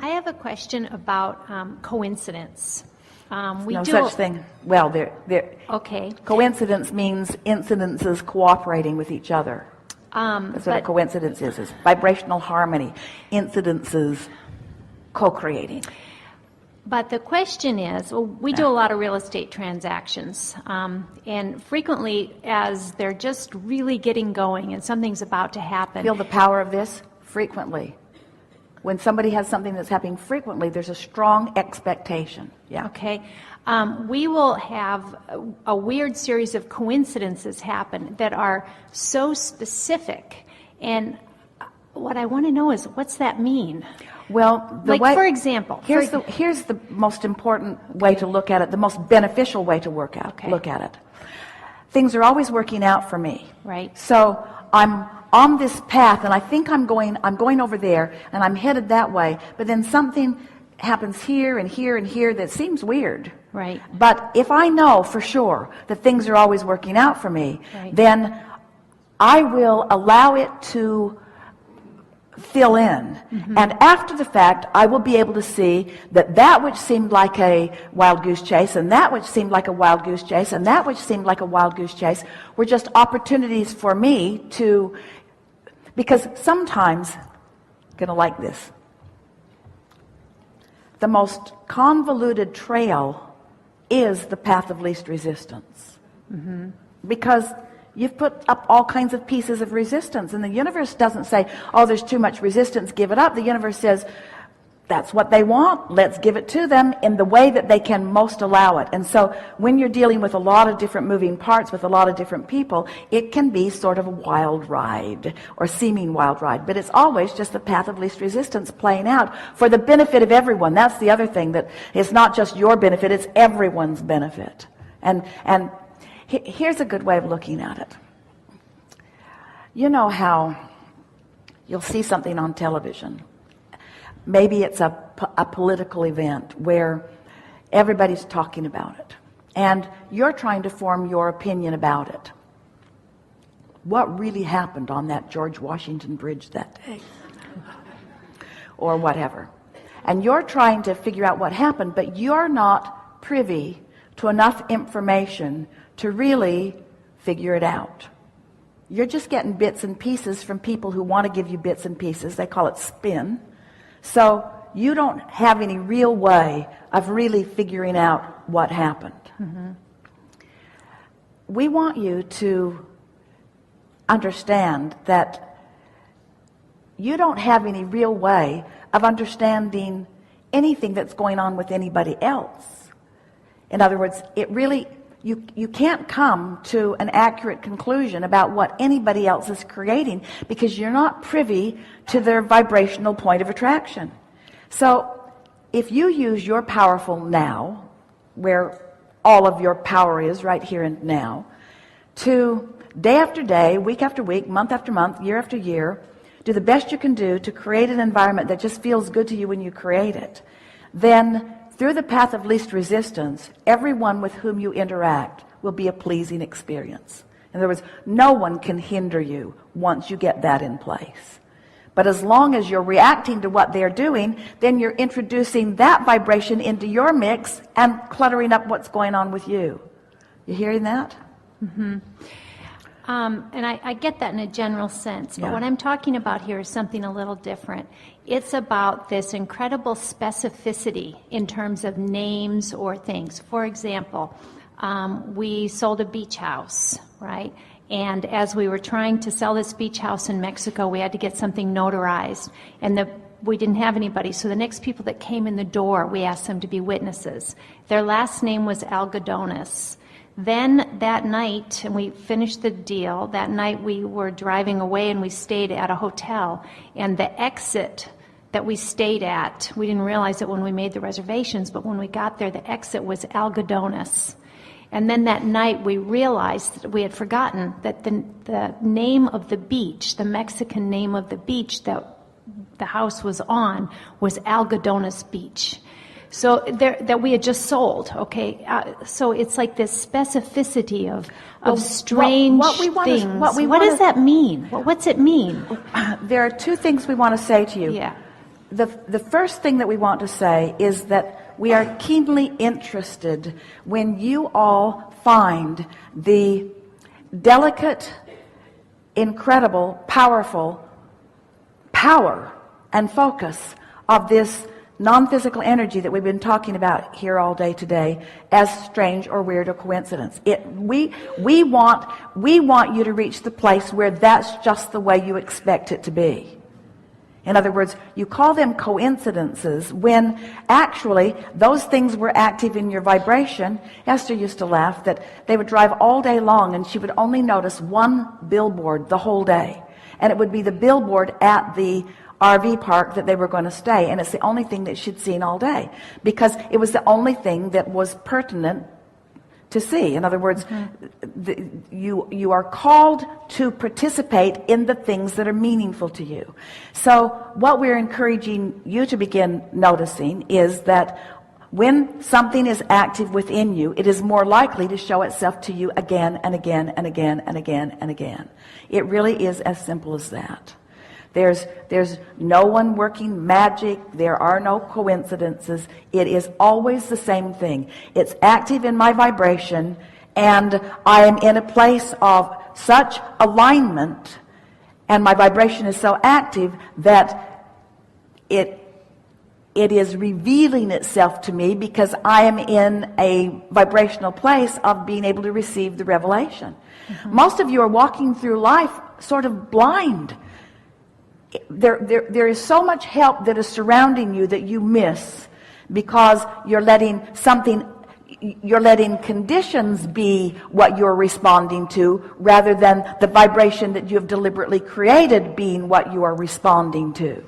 I have a question about coincidence. No such thing. Well, Okay. coincidence means incidences cooperating with each other. That's what a coincidence is vibrational harmony, incidences co-creating. But the question is, well, we do a lot of real estate transactions, and frequently as they're just really getting going and something's about to happen. Feel the power of this? Frequently. When somebody has something that's happening frequently, there's a strong expectation. Yeah. Okay. We will have a weird series of coincidences happen that are so specific. And what I want to know is, what's that mean? Well, for example, here's the most important way to look at it, the most beneficial way to look at it. Things are always working out for me. Right. So I'm on this path, and I think I'm going over there, and I'm headed that way. But then something happens here and here and here that seems weird. Right. But if I know for sure that things are always working out for me, right, then I will allow it to fill in. Mm-hmm. And after the fact, I will be able to see that which seemed like a wild goose chase, and that which seemed like a wild goose chase, and that which seemed like a wild goose chase were just opportunities for me to, because sometimes, gonna like this, the most convoluted trail is the path of least resistance. Mm-hmm. Because you've put up all kinds of pieces of resistance, and the universe doesn't say, oh, there's too much resistance, give it up. The universe says, that's what they want, let's give it to them in the way that they can most allow it. And so when you're dealing with a lot of different moving parts with a lot of different people, it can be sort of a wild ride, or seeming wild ride, but it's always just the path of least resistance playing out for the benefit of everyone. That's the other thing, that it's not just your benefit, it's everyone's benefit. And here's a good way of looking at it. You know how you'll see something on television. Maybe it's a political event where everybody's talking about it, and you're trying to form your opinion about it. What really happened on that George Washington Bridge that day? Or whatever. And you're trying to figure out what happened, but you're not privy to enough information to really figure it out. You're just getting bits and pieces from people who want to give you bits and pieces. They call it spin. So you don't have any real way of really figuring out what happened. Mm-hmm. We want you to understand that you don't have any real way of understanding anything that's going on with anybody else. In other words, you can't come to an accurate conclusion about what anybody else is creating, because you're not privy to their vibrational point of attraction. So if you use your powerful now, where all of your power is right here and now, to day after day, week after week, month after month, year after year, do the best you can do to create an environment that just feels good to you when you create it, then through the path of least resistance, everyone with whom you interact will be a pleasing experience. In other words, no one can hinder you once you get that in place. But as long as you're reacting to what they're doing, then you're introducing that vibration into your mix and cluttering up what's going on with you. You hearing that? Mm-hmm. And I get that in a general sense, but what I'm talking about here is something a little different. It's about this incredible specificity in terms of names or things. For example, we sold a beach house, right? And as we were trying to sell this beach house in Mexico, we had to get something notarized, and we didn't have anybody. So the next people that came in the door, we asked them to be witnesses. Their last name was Algodones. Then that night, and we finished the deal, that night we were driving away and we stayed at a hotel, and the exit that we stayed at, we didn't realize it when we made the reservations, but when we got there, the exit was Algodones. And then that night we realized that we had forgotten that the name of the beach, the Mexican name of the beach that the house was on, was Algodones Beach. So that we had just sold, okay? So it's like this specificity of strange things. What does that mean? What's it mean? There are two things we want to say to you. Yeah. the first thing that we want to say is that we are keenly interested when you all find the delicate, incredible, powerful power and focus of this non-physical energy that we've been talking about here all day today as strange or weird or coincidence. We want you to reach the place where that's just the way you expect it to be. In other words, you call them coincidences when actually those things were active in your vibration. Esther used to laugh that they would drive all day long and she would only notice one billboard the whole day. And it would be the billboard at the RV park that they were going to stay. And it's the only thing that she'd seen all day because it was the only thing that was pertinent to see. In other words, you are called to participate in the things that are meaningful to you. So what we're encouraging you to begin noticing is that when something is active within you, it is more likely to show itself to you again and again and again and again and again. It really is as simple as that. There's no one working magic. There are no coincidences. It is always the same thing. It's active in my vibration, and I am in a place of such alignment, and my vibration is so active that it is revealing itself to me because I am in a vibrational place of being able to receive the revelation. Most of you are walking through life sort of blind. There is so much help that is surrounding you that you miss because you're letting conditions be what you're responding to rather than the vibration that you have deliberately created being what you are responding to.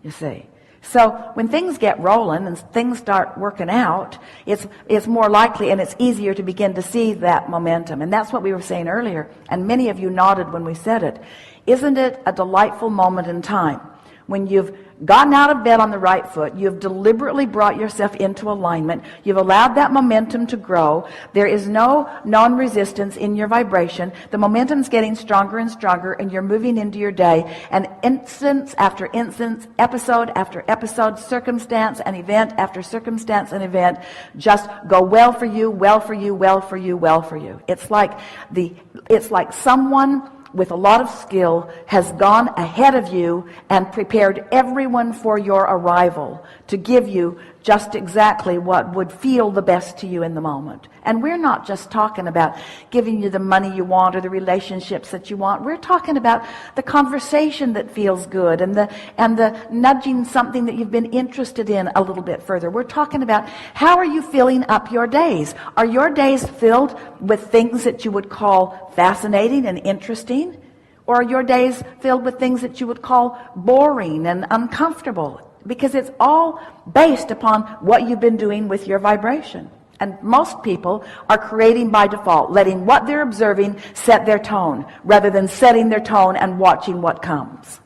You see? So when things get rolling and things start working out, it's more likely and it's easier to begin to see that momentum. And that's what we were saying earlier. And many of you nodded when we said it. Isn't it a delightful moment in time when you've gotten out of bed on the right foot, you've deliberately brought yourself into alignment, you've allowed that momentum to grow, there is no non-resistance in your vibration, the momentum's getting stronger and stronger, and you're moving into your day, and instance after instance, episode after episode, circumstance and event after circumstance and event just go well for you, well for you, well for you, well for you. It's like someone with a lot of skill has gone ahead of you and prepared everyone for your arrival to give you just exactly what would feel the best to you in the moment. And we're not just talking about giving you the money you want or the relationships that you want. We're talking about the conversation that feels good and the nudging something that you've been interested in a little bit further. We're talking about how are you filling up your days? Are your days filled with things that you would call fascinating and interesting? Or are your days filled with things that you would call boring and uncomfortable? Because it's all based upon what you've been doing with your vibration. And most people are creating by default, letting what they're observing set their tone, rather than setting their tone and watching what comes.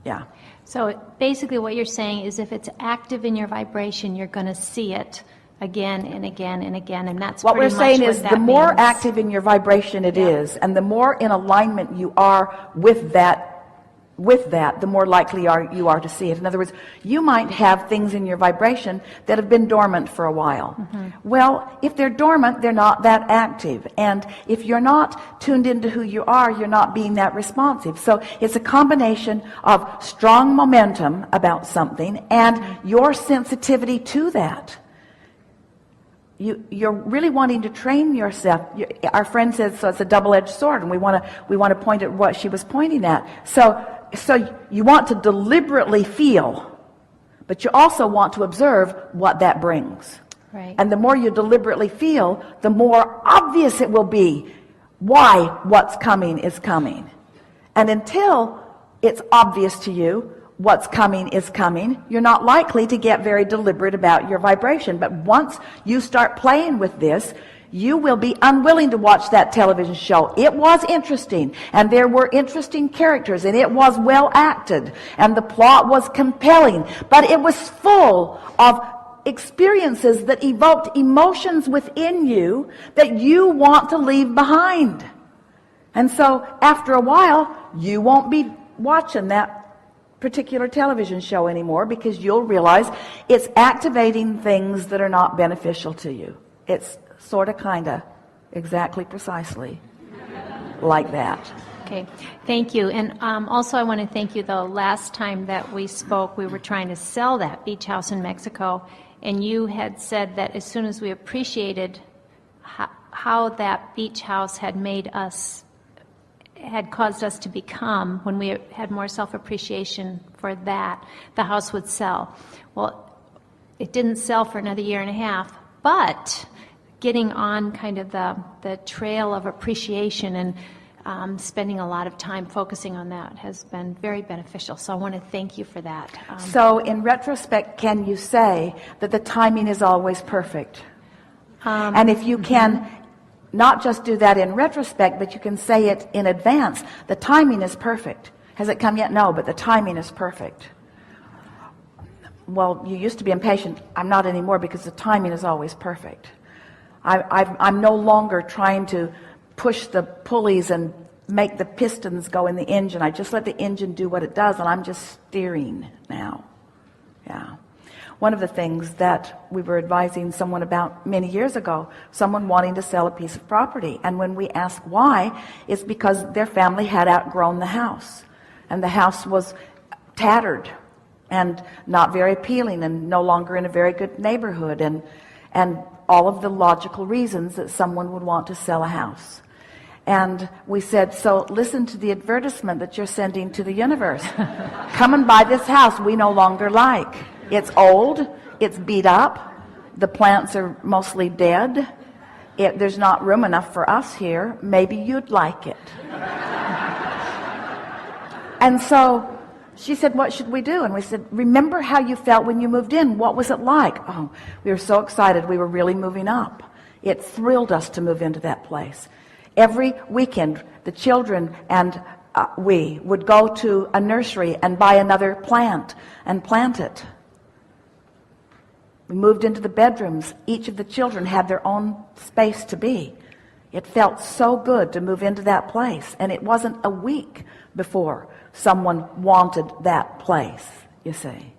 Yeah. So basically what you're saying is if it's active in your vibration, you're going to see it again and again and again, and that's what we're saying is the more means. active in your vibration it is, and the more in alignment you are with that, the more likely you are to see it. In other words, you might have things in your vibration that have been dormant for a while. Well, if they're dormant, they're not that active. And if you're not tuned into who you are, you're not being that responsive. So it's a combination of strong momentum about something and your sensitivity to that. You're really wanting to train yourself. Our friend said, so it's a double-edged sword, and we want to point at what she was pointing at. So you want to deliberately feel, but you also want to observe what that brings. Right. And the more you deliberately feel, the more obvious it will be why what's coming is coming. And until it's obvious to you what's coming is coming, you're not likely to get very deliberate about your vibration. But once you start playing with this, you will be unwilling to watch that television show. It was interesting, and there were interesting characters, and it was well acted, and the plot was compelling, but it was full of experiences that evoked emotions within you that you want to leave behind. And so after a while, you won't be watching that particular television show anymore, because you'll realize it's activating things that are not beneficial to you. It's sort of, kind of, exactly, precisely like that. Okay, thank you. And also I want to thank you. The last time that we spoke, we were trying to sell that beach house in Mexico, and you had said that as soon as we appreciated how that beach house had caused us to become, when we had more self-appreciation for that, the house would sell. Well, it didn't sell for another year and a half, but getting on kind of the trail of appreciation and spending a lot of time focusing on that has been very beneficial. So I want to thank you for that. So in retrospect, can you say that the timing is always perfect? And if you can not just do that in retrospect, but you can say it in advance, the timing is perfect. Has it come yet? No, but the timing is perfect. Well, you used to be impatient. I'm not anymore, because the timing is always perfect. I'm no longer trying to push the pulleys and make the pistons go in the engine. I just let the engine do what it does, and I'm just steering now. Yeah. One of the things that we were advising someone about many years ago, someone wanting to sell a piece of property, and when we asked why, it's because their family had outgrown the house, and the house was tattered and not very appealing and no longer in a very good neighborhood, and all of the logical reasons that someone would want to sell a house. And we said, so listen to the advertisement that you're sending to the universe. Come and buy this house we no longer like. It's old, it's beat up, the plants are mostly dead, there's not room enough for us here, maybe you'd like it. And so she said, what should we do? And we said, remember how you felt when you moved in. What was it like? Oh, we were so excited. We were really moving up. It thrilled us to move into that place. Every weekend, the children and we would go to a nursery and buy another plant and plant it. We moved into the bedrooms. Each of the children had their own space to be. It felt so good to move into that place. And it wasn't a week before someone wanted that place, you see.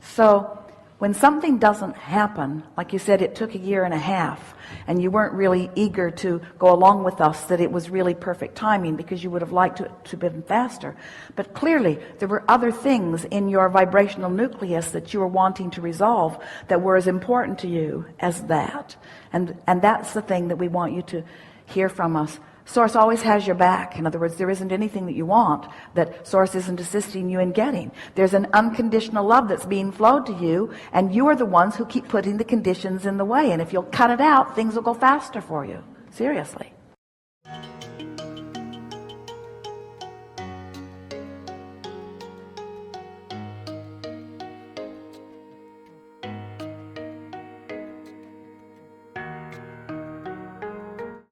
So when something doesn't happen, like you said, it took a year and a half, and you weren't really eager to go along with us that it was really perfect timing, because you would have liked it to have been faster. But clearly, there were other things in your vibrational nucleus that you were wanting to resolve that were as important to you as that. And that's the thing that we want you to hear from us. Source always has your back. In other words, there isn't anything that you want that Source isn't assisting you in getting. There's an unconditional love that's being flowed to you, and you are the ones who keep putting the conditions in the way. And if you'll cut it out, things will go faster for you. Seriously.